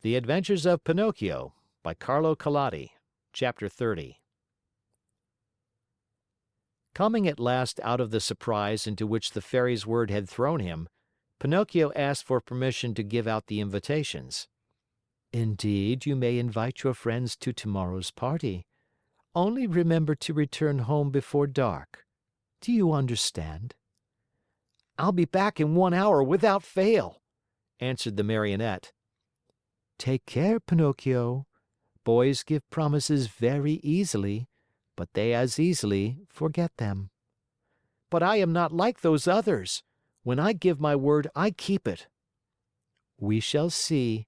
The Adventures of Pinocchio by Carlo Collodi. Chapter 30. Coming at last out of the surprise into which the fairy's word had thrown him, Pinocchio asked for permission to give out the invitations. "Indeed, you may invite your friends to tomorrow's party. Only remember to return home before dark. Do you understand?" "I'll be back in 1 hour without fail," answered the Marionette. "Take care, Pinocchio. Boys give promises very easily, but they as easily forget them." "But I am not like those others. When I give my word, I keep it." "We shall see.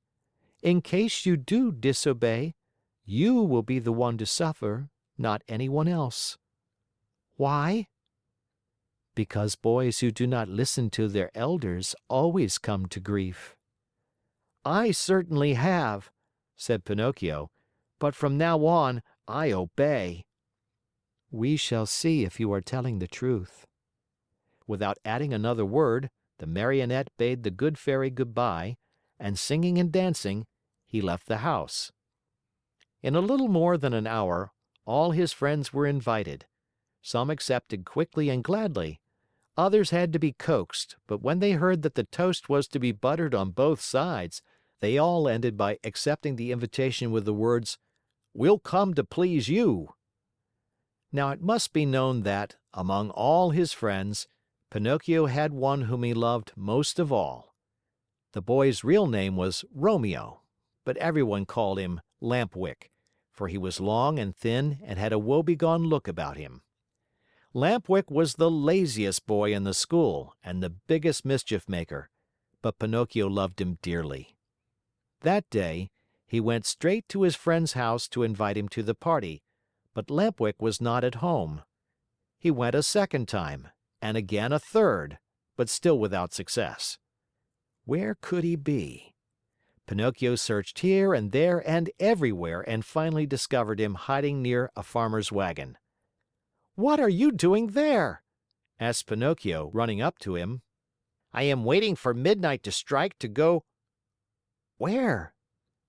In case you do disobey, you will be the one to suffer, not anyone else." "Why?" "Because boys who do not listen to their elders always come to grief." "I certainly have," said Pinocchio, "but from now on, I obey." "We shall see if you are telling the truth." Without adding another word, the Marionette bade the good fairy good bye, and singing and dancing, he left the house. In a little more than an hour, all his friends were invited. Some accepted quickly and gladly. Others had to be coaxed, but when they heard that the toast was to be buttered on both sides, they all ended by accepting the invitation with the words, "We'll come to please you." Now it must be known that, among all his friends, Pinocchio had one whom he loved most of all. The boy's real name was Romeo, but everyone called him Lampwick, for he was long and thin and had a woebegone look about him. Lampwick was the laziest boy in the school and the biggest mischief maker, but Pinocchio loved him dearly. That day, he went straight to his friend's house to invite him to the party, but Lampwick was not at home. He went a second time, and again a third, but still without success. Where could he be? Pinocchio searched here and there and everywhere and finally discovered him hiding near a farmer's wagon. "What are you doing there?" asked Pinocchio, running up to him. "I am waiting for midnight to strike to go—" "Where?"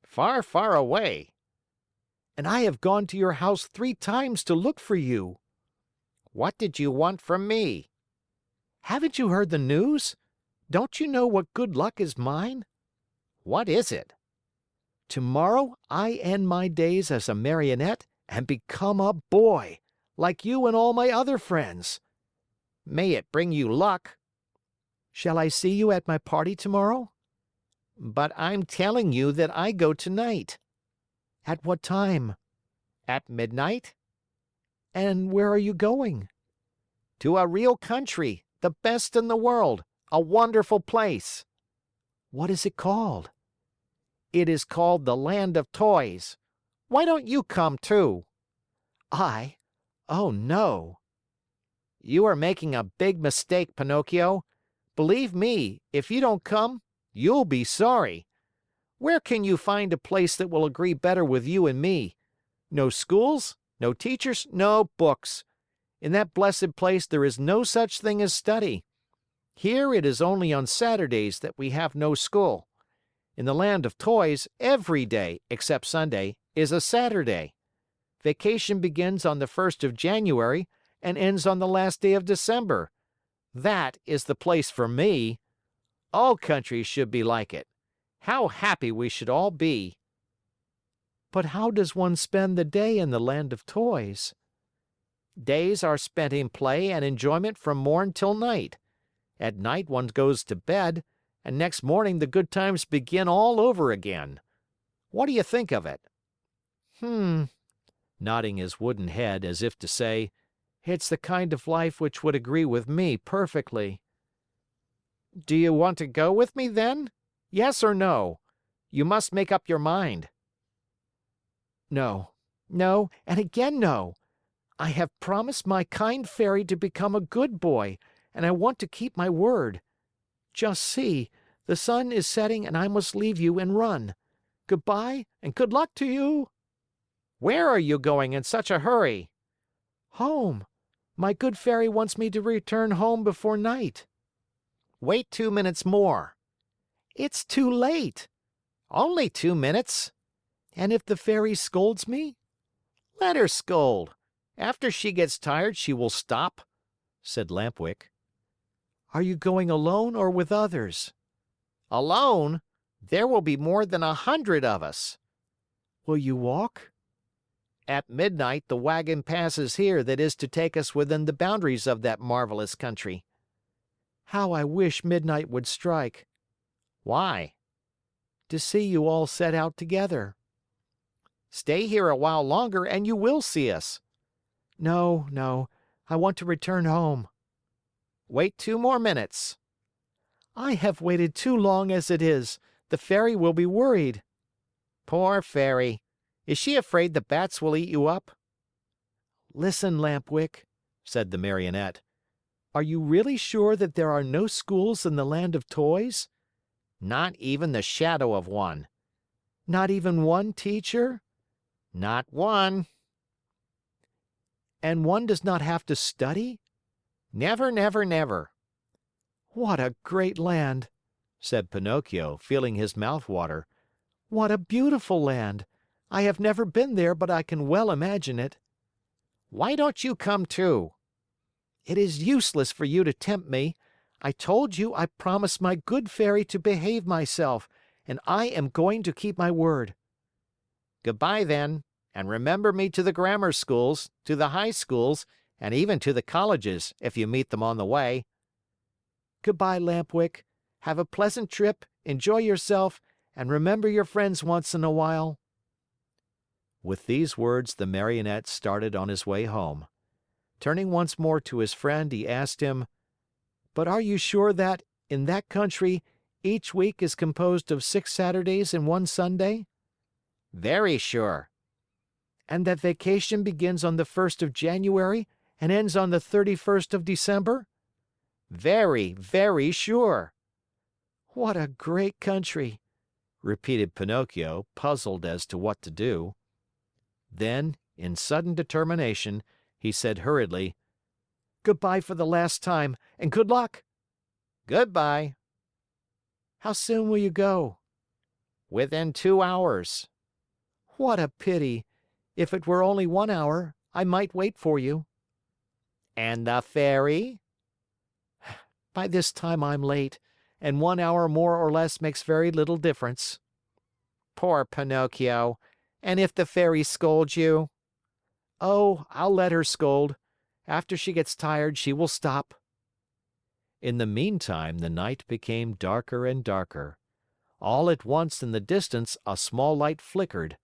"Far, far away." "And I have gone to your house 3 times to look for you." "What did you want from me?" "Haven't you heard the news? Don't you know what good luck is mine?" "What is it?" "Tomorrow I end my days as a Marionette and become a boy, like you and all my other friends." "May it bring you luck." "Shall I see you at my party tomorrow?" "But I'm telling you that I go tonight." "At what time?" "At midnight." "And where are you going?" "To a real country, the best in the world, a wonderful place." "What is it called?" "It is called the Land of Toys. Why don't you come too?" "I? Oh, no." "You are making a big mistake, Pinocchio. Believe me, if you don't come, you'll be sorry. Where can you find a place that will agree better with you and me? No schools, no teachers, no books. In that blessed place there is no such thing as study. Here it is only on Saturdays that we have no school. In the Land of Toys, every day, except Sunday, is a Saturday. Vacation begins on the 1st of January and ends on the last day of December. That is the place for me. All countries should be like it. How happy we should all be." "But how does one spend the day in the Land of Toys?" "Days are spent in play and enjoyment from morn till night. At night one goes to bed, and next morning the good times begin all over again. What do you think of it?" Nodding his wooden head as if to say, "It's the kind of life which would agree with me perfectly." "Do you want to go with me then? Yes or no? You must make up your mind." "No, no, and again no. I have promised my kind fairy to become a good boy, and I want to keep my word. Just see, the sun is setting and I must leave you and run. Good bye and good luck to you." "Where are you going in such a hurry?" "Home. My good fairy wants me to return home before night." "Wait 2 minutes more." "It's too late." Only 2 minutes. And if the fairy scolds me? Let her scold. After she gets tired, she will stop," said Lampwick. Are you going alone or with others? "Alone? There will be more than 100 of us." Will you walk? "At midnight, the wagon passes here that is to take us within the boundaries of that marvelous country." How I wish midnight would strike. "Why?" To see you all set out together. "Stay here a while longer and you will see us." No, no, I want to return home. "Wait 2 more minutes." I have waited too long as it is. The fairy will be worried. Poor Fairy. Is she afraid the bats will eat you up? Listen, Lampwick, said the Marionette. Are you really sure that there are no schools in the land of toys? Not even the shadow of one. Not even one teacher? Not one. And one does not have to study? Never, never, never. What a great land, said Pinocchio, feeling his mouth water. What a beautiful land! I have never been there, but I can well imagine it. Why don't you come too? It is useless for you to tempt me. I told you I promised my good fairy to behave myself, and I am going to keep my word. Goodbye then, and remember me to the grammar schools, to the high schools, and even to the colleges, if you meet them on the way. Goodbye, Lampwick. Have a pleasant trip, enjoy yourself, and remember your friends once in a while. With these words, the Marionette started on his way home. Turning once more to his friend, he asked him, "But are you sure that, in that country, each week is composed of 6 Saturdays and 1 Sunday?" Very sure. And that vacation begins on the 1st of January and ends on the 31st of December? Very, very sure. What a great country, repeated Pinocchio, puzzled as to what to do. Then, in sudden determination, he said hurriedly, "Goodbye for the last time, and good luck." Goodbye. How soon will you go? Within 2 hours. What a pity. If it were only 1 hour, I might wait for you. And the fairy? By this time I'm late, and 1 hour more or less makes very little difference. Poor Pinocchio. And if the fairy scolds you? Oh, I'll let her scold. After she gets tired, she will stop. In the meantime, the night became darker and darker. All at once in the distance a small light flickered.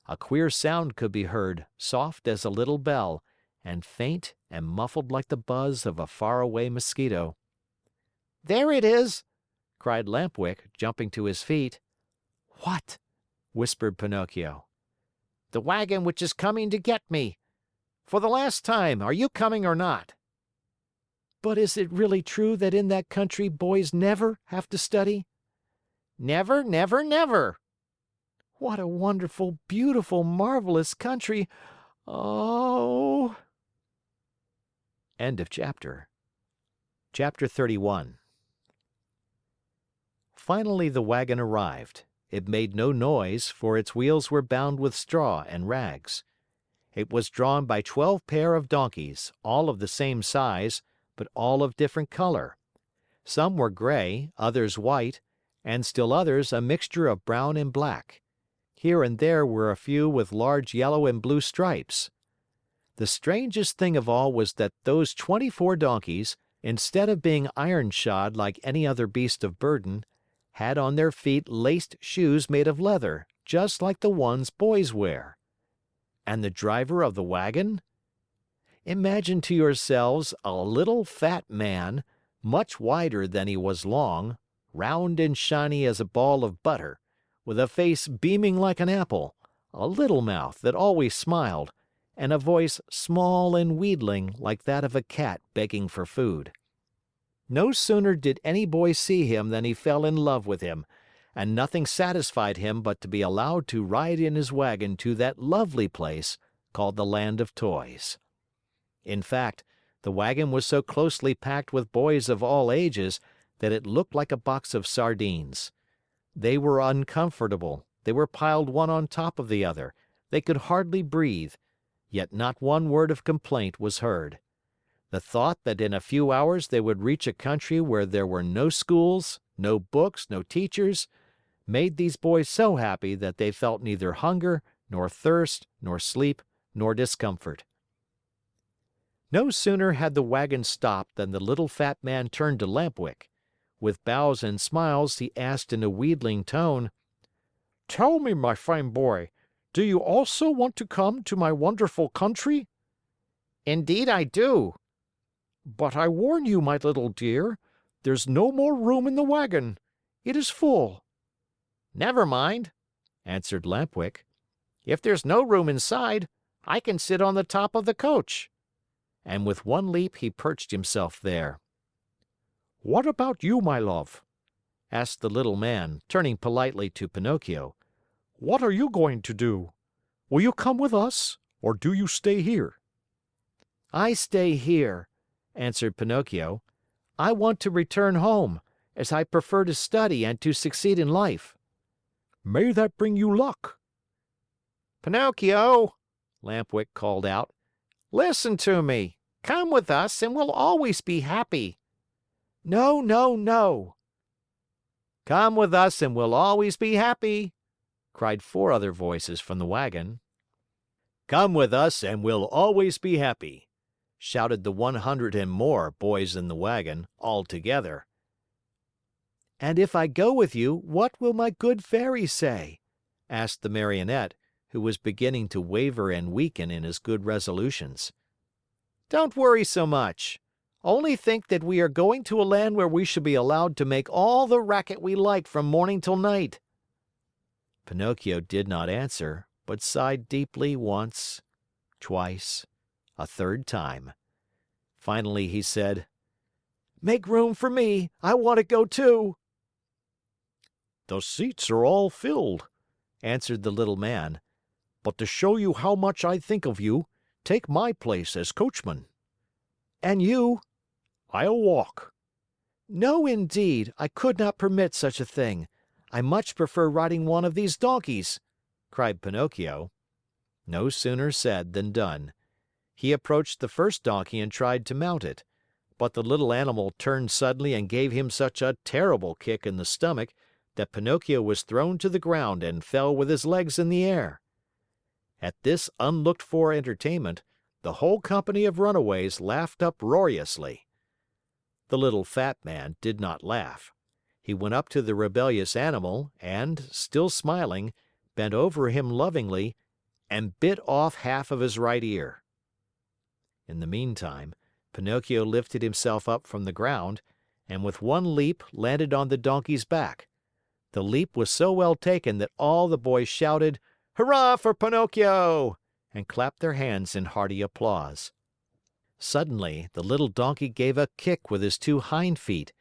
A queer sound could be heard, soft as a little bell, and faint and muffled like the buzz of a faraway mosquito. There it is! Cried Lampwick, jumping to his feet. What? Whispered Pinocchio. The wagon which is coming to get me. For the last time, are you coming or not? But is it really true that in that country boys never have to study? Never, never, never. What a wonderful, beautiful, marvelous country. Oh. End of chapter. Chapter 31. Finally, the wagon arrived. It made no noise, for its wheels were bound with straw and rags. It was drawn by 12 pair of donkeys, all of the same size, but all of different color. Some were gray, others white, and still others a mixture of brown and black. Here and there were a few with large yellow and blue stripes. The strangest thing of all was that those 24 donkeys, instead of being iron-shod like any other beast of burden, had on their feet laced shoes made of leather, just like the ones boys wear. And the driver of the wagon? Imagine to yourselves a little fat man, much wider than he was long, round and shiny as a ball of butter, with a face beaming like an apple, a little mouth that always smiled, and a voice small and wheedling like that of a cat begging for food. No sooner did any boy see him than he fell in love with him, and nothing satisfied him but to be allowed to ride in his wagon to that lovely place called the Land of Toys. In fact, the wagon was so closely packed with boys of all ages that it looked like a box of sardines. They were uncomfortable. They were piled one on top of the other. They could hardly breathe, yet not one word of complaint was heard. The thought that in a few hours they would reach a country where there were no schools, no books, no teachers, made these boys so happy that they felt neither hunger, nor thirst, nor sleep, nor discomfort. No sooner had the wagon stopped than the little fat man turned to Lampwick. With bows and smiles, he asked in a wheedling tone, "Tell me, my fine boy, do you also want to come to my wonderful country?" "Indeed I do." "But I warn you, my little dear, there's no more room in the wagon. It is full." "Never mind," answered Lampwick. "If there's no room inside, I can sit on the top of the coach." And with one leap he perched himself there. "What about you, my love?" asked the little man, turning politely to Pinocchio. "What are you going to do? Will you come with us, or do you stay here?" "I stay here," answered Pinocchio. "I want to return home, as I prefer to study and to succeed in life." "May that bring you luck." "Pinocchio," Lampwick called out, "listen to me. Come with us and we'll always be happy." "No, no, no." "Come with us and we'll always be happy," cried four other voices from the wagon. "Come with us and we'll always be happy," shouted the 100 and more boys in the wagon, all together. "And if I go with you, what will my good Fairy say?" asked the Marionette, who was beginning to waver and weaken in his good resolutions. "Don't worry so much. Only think that we are going to a land where we shall be allowed to make all the racket we like from morning till night." Pinocchio did not answer, but sighed deeply once, twice, a third time. Finally he said, "Make room for me. I want to go too." "The seats are all filled," answered the little man. "But to show you how much I think of you, take my place as coachman." "And you?" "I'll walk." "No, indeed, I could not permit such a thing. I much prefer riding one of these donkeys," cried Pinocchio. No sooner said than done. He approached the first donkey and tried to mount it. But the little animal turned suddenly and gave him such a terrible kick in the stomach that Pinocchio was thrown to the ground and fell with his legs in the air. At this unlooked-for entertainment, the whole company of runaways laughed uproariously. The little fat man did not laugh. He went up to the rebellious animal and, still smiling, bent over him lovingly and bit off half of his right ear. In the meantime, Pinocchio lifted himself up from the ground and with one leap landed on the donkey's back. The leap was so well taken that all the boys shouted, "Hurrah for Pinocchio!" and clapped their hands in hearty applause. Suddenly, the little donkey gave a kick with his two hind feet,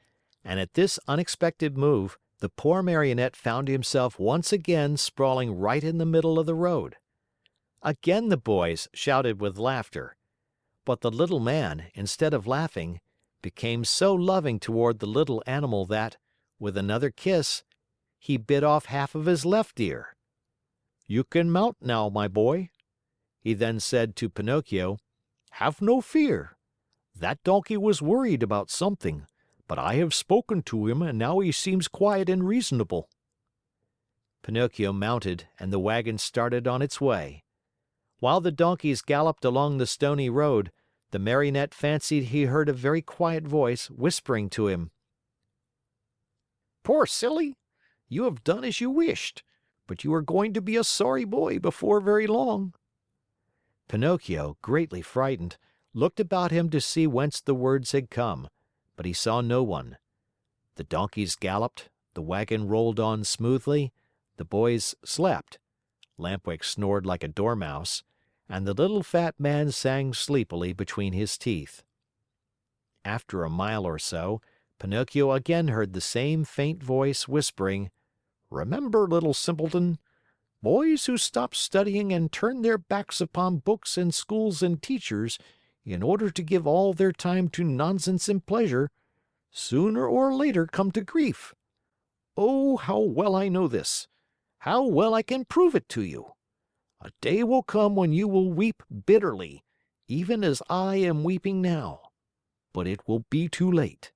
and at this unexpected move, the poor Marionette found himself once again sprawling right in the middle of the road. Again the boys shouted with laughter. But the little man, instead of laughing, became so loving toward the little animal that, with another kiss, he bit off half of his left ear. "You can mount now, my boy." He then said to Pinocchio, "Have no fear. That donkey was worried about something, but I have spoken to him and now he seems quiet and reasonable." Pinocchio mounted and the wagon started on its way. While the donkeys galloped along the stony road, the Marionette fancied he heard a very quiet voice whispering to him, "Poor silly, you have done as you wished, but you are going to be a sorry boy before very long." Pinocchio, greatly frightened, looked about him to see whence the words had come, but he saw no one. The donkeys galloped, the wagon rolled on smoothly, the boys slept, Lampwick snored like a dormouse, and the little fat man sang sleepily between his teeth. After a mile or so, Pinocchio again heard the same faint voice whispering, "Remember, little simpleton, boys who stop studying and turn their backs upon books and schools and teachers in order to give all their time to nonsense and pleasure, sooner or later come to grief. Oh, how well I know this! How well I can prove it to you! A day will come when you will weep bitterly, even as I am weeping now. But it will be too late."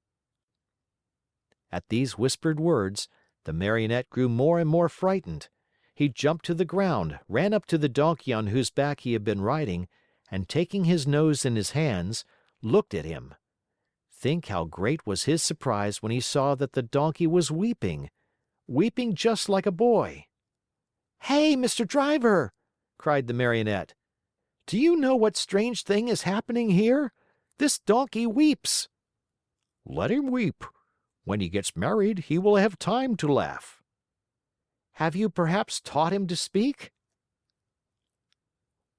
At these whispered words, the Marionette grew more and more frightened. He jumped to the ground, ran up to the donkey on whose back he had been riding, and taking his nose in his hands, looked at him. Think how great was his surprise when he saw that the donkey was weeping, weeping just like a boy. "Hey, Mr. Driver!" cried the Marionette. "Do you know what strange thing is happening here? This donkey weeps." "Let him weep. When he gets married, he will have time to laugh." "Have you perhaps taught him to speak?"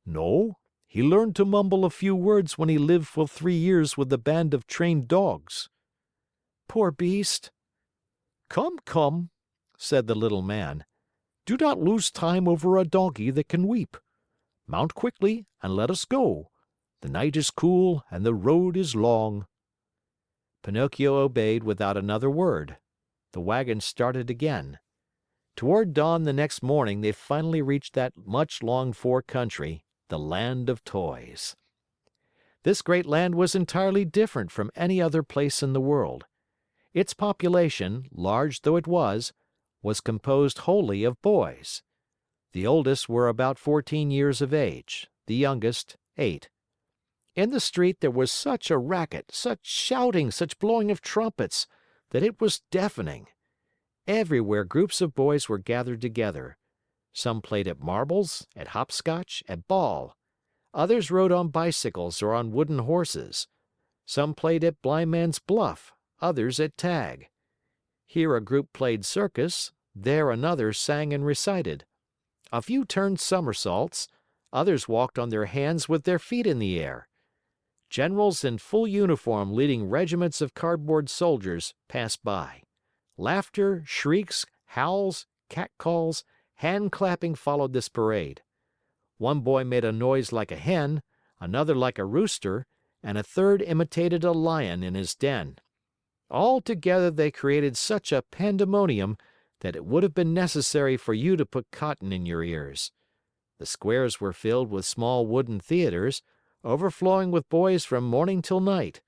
"No. He learned to mumble a few words when he lived for 3 years with a band of trained dogs." "Poor beast!" "Come, come," said the little man. "Do not lose time over a donkey that can weep. Mount quickly and let us go. The night is cool and the road is long." Pinocchio obeyed without another word. The wagon started again. Toward dawn the next morning they finally reached that much longed for country, the Land of Toys. This great land was entirely different from any other place in the world. Its population, large though it was composed wholly of boys. The oldest were about 14 years of age, the youngest 8. In the street there was such a racket, such shouting, such blowing of trumpets, that it was deafening. Everywhere groups of boys were gathered together. Some played at marbles, at hopscotch, at ball. Others rode on bicycles or on wooden horses. Some played at blindman's buff, others at tag. Here a group played circus, there another sang and recited. A few turned somersaults, others walked on their hands with their feet in the air. Generals in full uniform leading regiments of cardboard soldiers passed by. Laughter, shrieks, howls, catcalls, hand-clapping followed this parade. One boy made a noise like a hen, another like a rooster, and a third imitated a lion in his den. All together they created such a pandemonium that it would have been necessary for you to put cotton in your ears. The squares were filled with small wooden theaters, overflowing with boys from morning till night,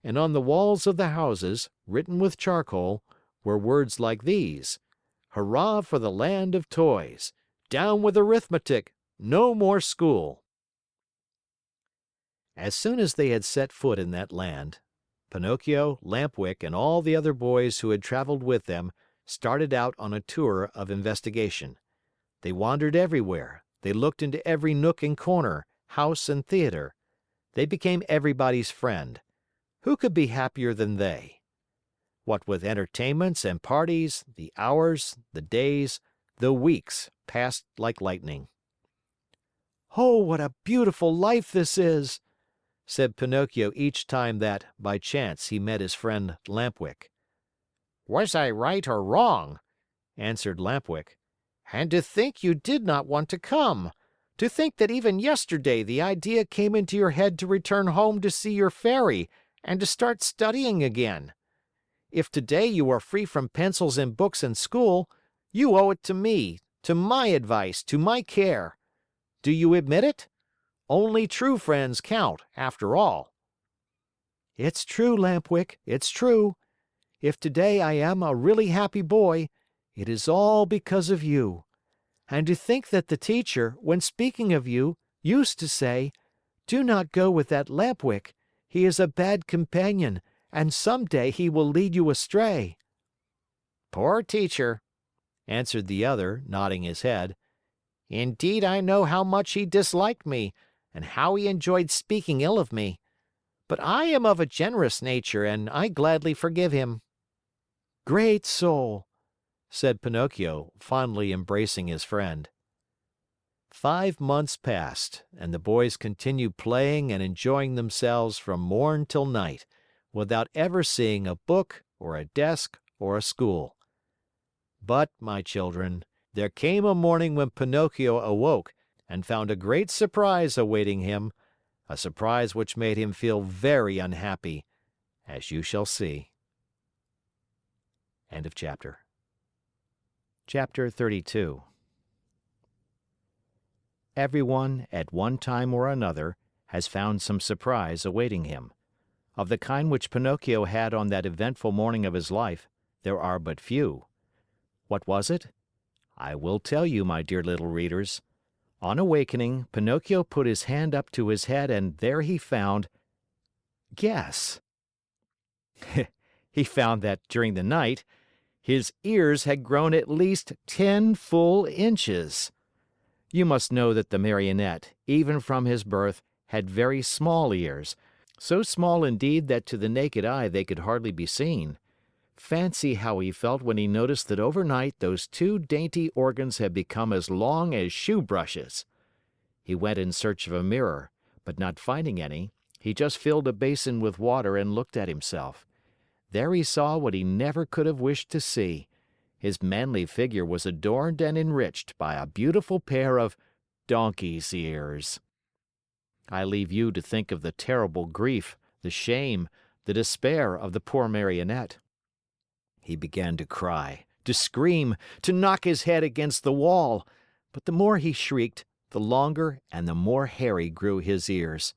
and on the walls of the houses, written with charcoal, were words like these: "Hurrah for the Land of Toys! Down with arithmetic! No more school!" As soon as they had set foot in that land, Pinocchio, Lampwick, and all the other boys who had traveled with them started out on a tour of investigation. They wandered everywhere, they looked into every nook and corner, house and theater. They became everybody's friend. Who could be happier than they? What with entertainments and parties, the hours, the days, the weeks passed like lightning. "Oh, what a beautiful life this is!" said Pinocchio each time that, by chance, he met his friend Lampwick. "Was I right or wrong?" answered Lampwick. "And to think you did not want to come! To think that even yesterday the idea came into your head to return home to see your fairy and to start studying again! If today you are free from pencils and books and school, you owe it to me, to my advice, to my care. Do you admit it? Only true friends count, after all." "It's true, Lampwick, it's true. If today I am a really happy boy, it is all because of you. And to think that the teacher, when speaking of you, used to say, 'Do not go with that Lampwick. He is a bad companion, and some day he will lead you astray.'" "Poor teacher," answered the other, nodding his head. "Indeed, I know how much he disliked me and how he enjoyed speaking ill of me. But I am of a generous nature and I gladly forgive him." "Great soul!" said Pinocchio, fondly embracing his friend. 5 months passed, and the boys continued playing and enjoying themselves from morn till night, without ever seeing a book or a desk or a school. But, my children, there came a morning when Pinocchio awoke and found a great surprise awaiting him, a surprise which made him feel very unhappy, as you shall see. End of chapter. Chapter 32. Everyone, at one time or another, has found some surprise awaiting him. Of the kind which Pinocchio had on that eventful morning of his life, there are but few. What was it? I will tell you, my dear little readers. On awakening, Pinocchio put his hand up to his head and there he found... Guess. He found that during the night, his ears had grown at least 10 full inches. You must know that the Marionette, even from his birth, had very small ears, so small indeed that to the naked eye they could hardly be seen. Fancy how he felt when he noticed that overnight those two dainty organs had become as long as shoe brushes. He went in search of a mirror, but not finding any, he just filled a basin with water and looked at himself. There he saw what he never could have wished to see. His manly figure was adorned and enriched by a beautiful pair of donkey's ears. I leave you to think of the terrible grief, the shame, the despair of the poor Marionette. He began to cry, to scream, to knock his head against the wall, but the more he shrieked, the longer and the more hairy grew his ears.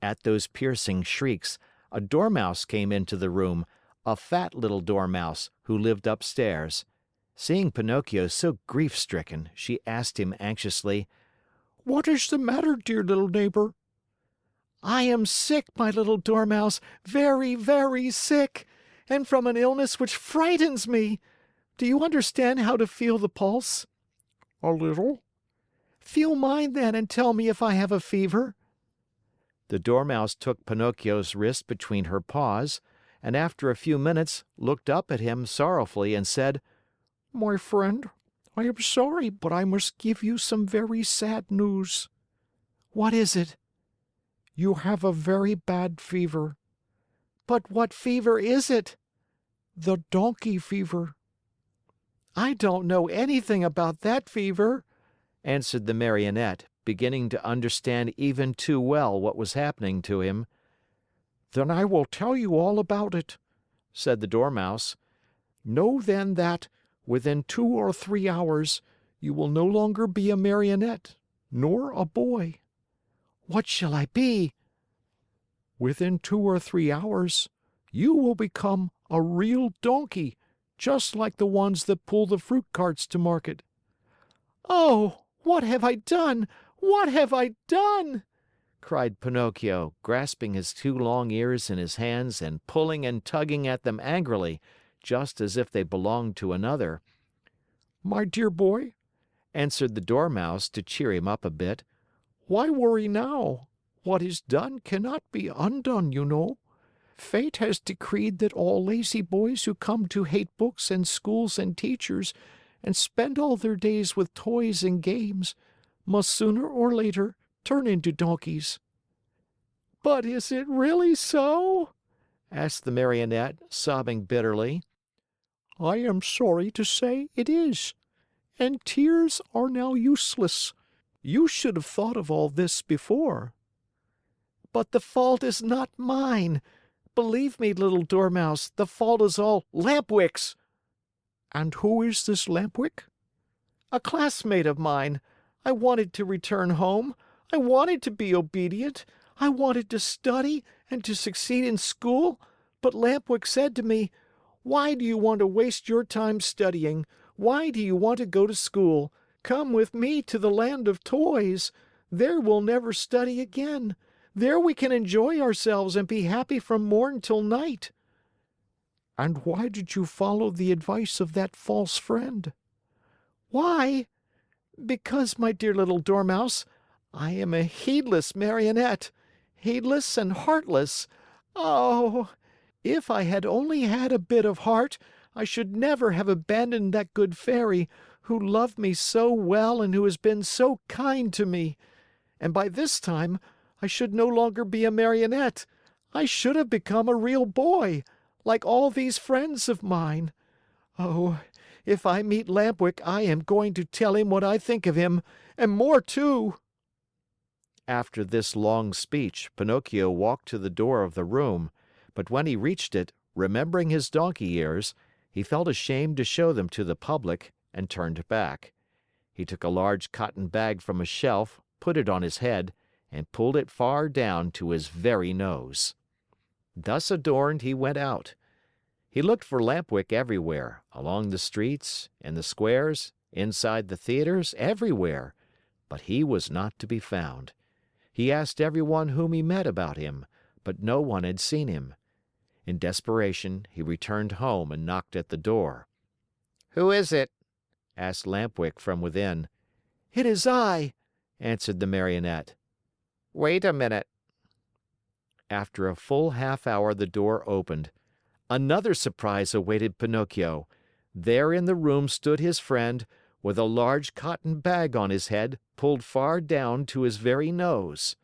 At those piercing shrieks, a dormouse came into the room, a fat little dormouse who lived upstairs. Seeing Pinocchio so grief-stricken, she asked him anxiously, "What is the matter, dear little neighbor?" "I am sick, my little dormouse, very, very sick, and from an illness which frightens me. Do you understand how to feel the pulse?" "A little." "Feel mine then and tell me if I have a fever." The Dormouse took Pinocchio's wrist between her paws, and after a few minutes looked up at him sorrowfully and said, "My friend, I am sorry, but I must give you some very sad news." "What is it?" "You have a very bad fever." "But what fever is it?" "The donkey fever." "I don't know anything about that fever," answered the Marionette, beginning to understand even too well what was happening to him. "Then I will tell you all about it," said the Dormouse. "Know then that, within 2 or 3 hours, you will no longer be a Marionette, nor a boy." "What shall I be?" "Within 2 or 3 hours, you will become a real donkey, just like the ones that pull the fruit carts to market." "Oh, what have I done? What have I done?" cried Pinocchio, grasping his two long ears in his hands and pulling and tugging at them angrily, just as if they belonged to another. "My dear boy," answered the Dormouse to cheer him up a bit, "why worry now? What is done cannot be undone, you know. Fate has decreed that all lazy boys who come to hate books and schools and teachers and spend all their days with toys and games must sooner or later turn into donkeys." "But is it really so?" asked the Marionette, sobbing bitterly. "I am sorry to say it is. And tears are now useless. You should have thought of all this before." "But the fault is not mine. Believe me, little Dormouse, the fault is all Lampwick's." "And who is this Lampwick?" "A classmate of mine. I wanted to return home. I wanted to be obedient. I wanted to study and to succeed in school, but Lampwick said to me, 'Why do you want to waste your time studying? Why do you want to go to school? Come with me to the land of toys. There we'll never study again. There we can enjoy ourselves and be happy from morn till night.'" "And why did you follow the advice of that false friend?" "Why? Because, my dear little Dormouse, I am a heedless Marionette, heedless and heartless. Oh, if I had only had a bit of heart, I should never have abandoned that good fairy, who loved me so well and who has been so kind to me. And by this time, I should no longer be a Marionette. I should have become a real boy, like all these friends of mine. Oh, if I meet Lampwick, I am going to tell him what I think of him, and more too." After this long speech, Pinocchio walked to the door of the room, but when he reached it, remembering his donkey ears, he felt ashamed to show them to the public and turned back. He took a large cotton bag from a shelf, put it on his head, and pulled it far down to his very nose. Thus adorned, he went out. He looked for Lampwick everywhere, along the streets, in the squares, inside the theaters, everywhere, but he was not to be found. He asked everyone whom he met about him, but no one had seen him. In desperation, he returned home and knocked at the door. "Who is it?" asked Lampwick from within. "It is I," answered the Marionette. "Wait a minute." After a full half hour, the door opened. Another surprise awaited Pinocchio. There in the room stood his friend, with a large cotton bag on his head pulled far down to his very nose.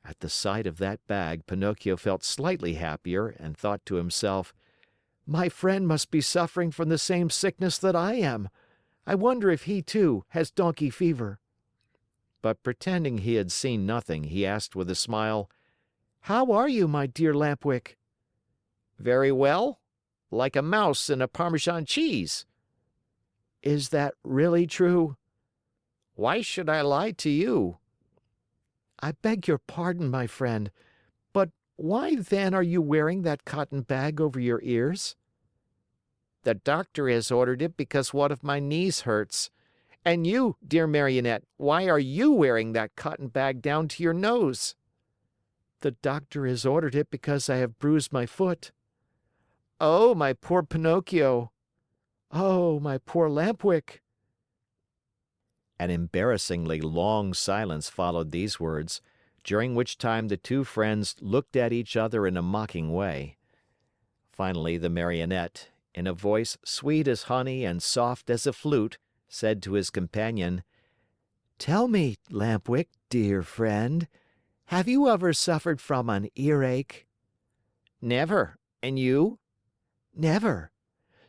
At the sight of that bag, Pinocchio felt slightly happier and thought to himself, "My friend must be suffering from the same sickness that I am. I wonder if he, too, has donkey fever." But pretending he had seen nothing, he asked with a smile, "How are you, my dear Lampwick?" "Very well, like a mouse in a Parmesan cheese." "Is that really true?" "Why should I lie to you?" "I beg your pardon, my friend, but why then are you wearing that cotton bag over your ears?" "The doctor has ordered it because one of my knees hurts. And you, dear Marionette, why are you wearing that cotton bag down to your nose?" "The doctor has ordered it because I have bruised my foot." "Oh, my poor Pinocchio!" "Oh, my poor Lampwick!" An embarrassingly long silence followed these words, during which time the two friends looked at each other in a mocking way. Finally, the Marionette, in a voice sweet as honey and soft as a flute, said to his companion: "Tell me, Lampwick, dear friend, have you ever suffered from an earache?" "Never. And you?" "Never.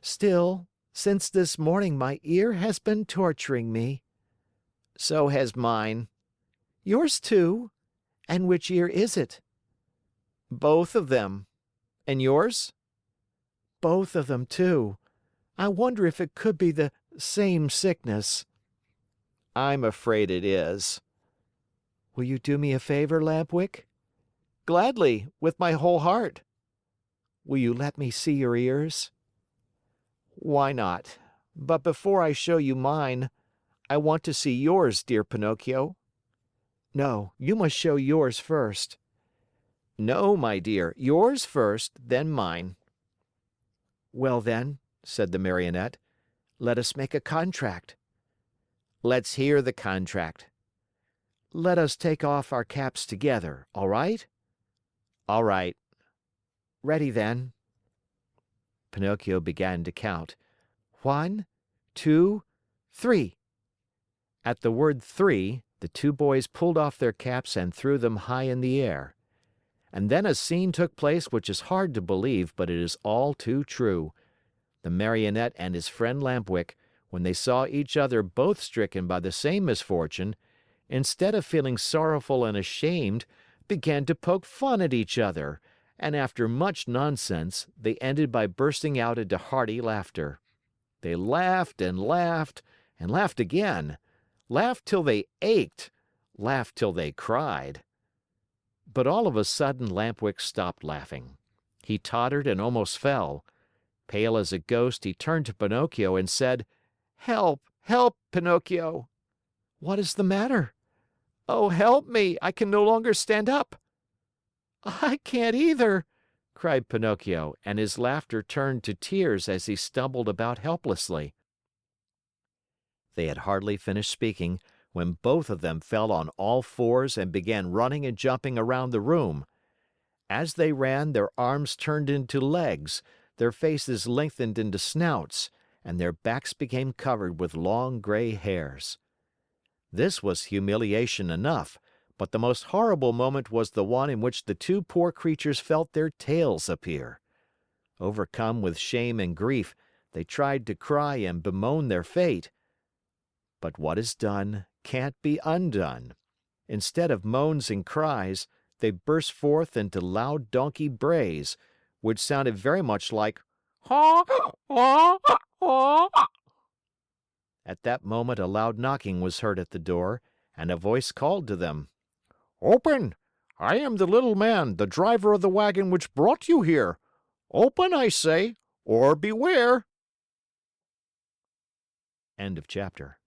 Still, since this morning my ear has been torturing me." "So has mine." "Yours too? And which ear is it?" "Both of them. And yours?" "Both of them too. I wonder if it could be the same sickness." "I'm afraid it is." "Will you do me a favor, Lampwick?" "Gladly, with my whole heart." "Will you let me see your ears?" "Why not? But before I show you mine, I want to see yours, dear Pinocchio." "No, you must show yours first." "No, my dear, yours first, then mine." "Well then," said the Marionette, "let us make a contract." "Let's hear the contract." "Let us take off our caps together, all right?" "All right." "Ready then." Pinocchio began to count. 1, 2, 3. At the word three, the two boys pulled off their caps and threw them high in the air. And then a scene took place which is hard to believe, but it is all too true. The Marionette and his friend Lampwick, when they saw each other both stricken by the same misfortune, instead of feeling sorrowful and ashamed, began to poke fun at each other, and after much nonsense, they ended by bursting out into hearty laughter. They laughed and laughed and laughed again, laughed till they ached, laughed till they cried. But all of a sudden Lampwick stopped laughing. He tottered and almost fell. Pale as a ghost, he turned to Pinocchio and said, "Help! Help, Pinocchio!" "What is the matter?" "Oh, help me! I can no longer stand up." "I can't either!" cried Pinocchio, and his laughter turned to tears as he stumbled about helplessly. They had hardly finished speaking when both of them fell on all fours and began running and jumping around the room. As they ran, their arms turned into legs, their faces lengthened into snouts, and their backs became covered with long gray hairs. This was humiliation enough, but the most horrible moment was the one in which the two poor creatures felt their tails appear. Overcome with shame and grief, they tried to cry and bemoan their fate. But what is done can't be undone. Instead of moans and cries, they burst forth into loud donkey brays, which sounded very much like "Haw, haw, haw." At that moment a loud knocking was heard at the door, and a voice called to them. "Open! I am the little man, the driver of the wagon which brought you here. Open, I say, or beware!" End of chapter.